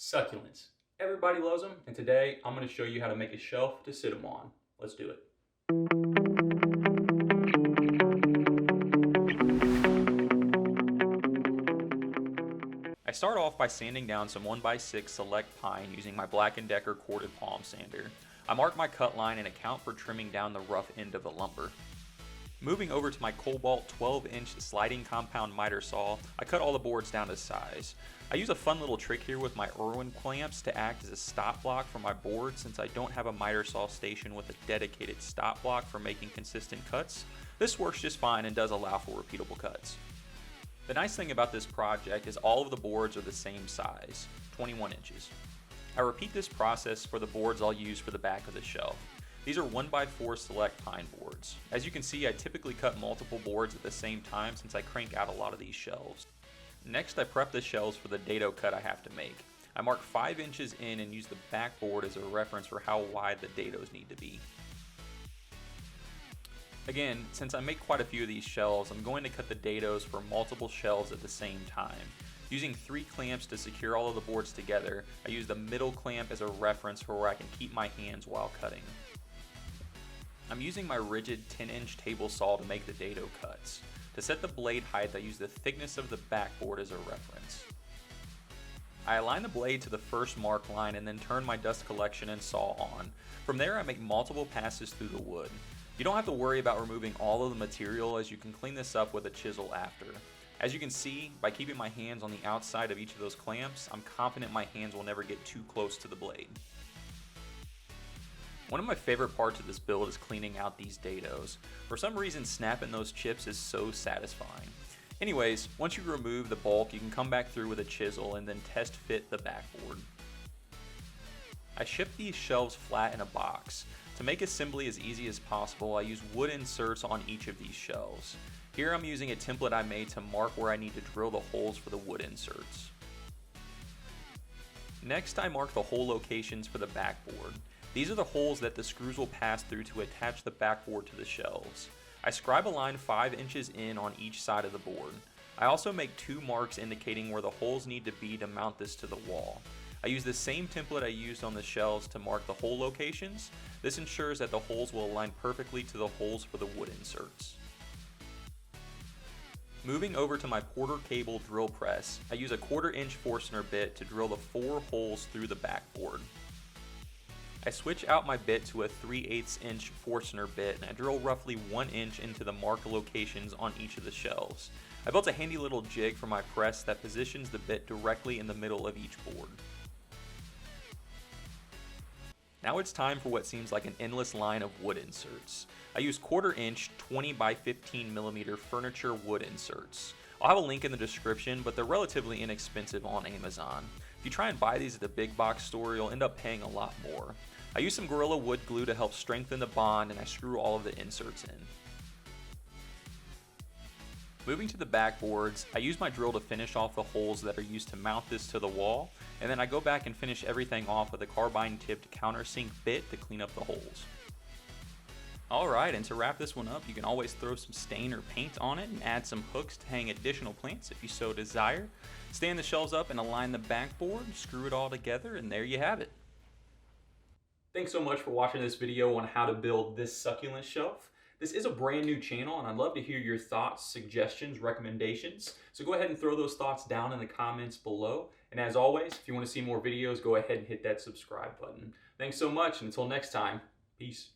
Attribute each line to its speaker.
Speaker 1: Succulents. Everybody loves them, and today I'm going to show you how to make a shelf to sit them on. Let's do it. I start off by sanding down some 1x6 select pine using my Black & Decker corded palm sander. I mark my cut line and account for trimming down the rough end of the lumber. Moving over to my Cobalt 12-inch sliding compound miter saw, I cut all the boards down to size. I use a fun little trick here with my Irwin clamps to act as a stop block for my board since I don't have a miter saw station with a dedicated stop block for making consistent cuts. This works just fine and does allow for repeatable cuts. The nice thing about this project is all of the boards are the same size, 21 inches. I repeat this process for the boards I'll use for the back of the shelf. These are 1x4 select pine boards. As you can see, I typically cut multiple boards at the same time since I crank out a lot of these shelves. Next, I prep the shelves for the dado cut I have to make. I mark 5 inches in and use the backboard as a reference for how wide the dados need to be. Again, since I make quite a few of these shelves, I'm going to cut the dados for multiple shelves at the same time. Using 3 clamps to secure all of the boards together, I use the middle clamp as a reference for where I can keep my hands while cutting. I'm using my rigid 10-inch table saw to make the dado cuts. To set the blade height, I use the thickness of the backboard as a reference. I align the blade to the first mark line and then turn my dust collection and saw on. From there, I make multiple passes through the wood. You don't have to worry about removing all of the material as you can clean this up with a chisel after. As you can see, by keeping my hands on the outside of each of those clamps, I'm confident my hands will never get too close to the blade. One of my favorite parts of this build is cleaning out these dados. For some reason, snapping those chips is so satisfying. Anyways, once you remove the bulk, you can come back through with a chisel and then test fit the backboard. I ship these shelves flat in a box. To make assembly as easy as possible, I use wood inserts on each of these shelves. Here I'm using a template I made to mark where I need to drill the holes for the wood inserts. Next, I mark the hole locations for the backboard. These are the holes that the screws will pass through to attach the backboard to the shelves. I scribe a line 5 inches in on each side of the board. I also make 2 marks indicating where the holes need to be to mount this to the wall. I use the same template I used on the shelves to mark the hole locations. This ensures that the holes will align perfectly to the holes for the wood inserts. Moving over to my Porter cable drill press, I use a 1/4 inch Forstner bit to drill the 4 holes through the backboard. I switch out my bit to a 3/8 inch Forstner bit and I drill roughly 1 inch into the marked locations on each of the shelves. I built a handy little jig for my press that positions the bit directly in the middle of each board. Now it's time for what seems like an endless line of wood inserts. I use 1/4 inch 20x15mm furniture wood inserts. I'll have a link in the description, but they're relatively inexpensive on Amazon. If you try and buy these at the big box store, you'll end up paying a lot more. I use some Gorilla wood glue to help strengthen the bond and I screw all of the inserts in. Moving to the backboards, I use my drill to finish off the holes that are used to mount this to the wall, and then I go back and finish everything off with a carbine tipped countersink bit to clean up the holes. Alright, and to wrap this one up, you can always throw some stain or paint on it and add some hooks to hang additional plants if you so desire. Stand the shelves up and align the backboard, screw it all together, and there you have it. Thanks so much for watching this video on how to build this succulent shelf. This is a brand new channel and I'd love to hear your thoughts, suggestions, recommendations. So go ahead and throw those thoughts down in the comments below. And as always, if you want to see more videos, go ahead and hit that subscribe button. Thanks so much, and until next time, peace.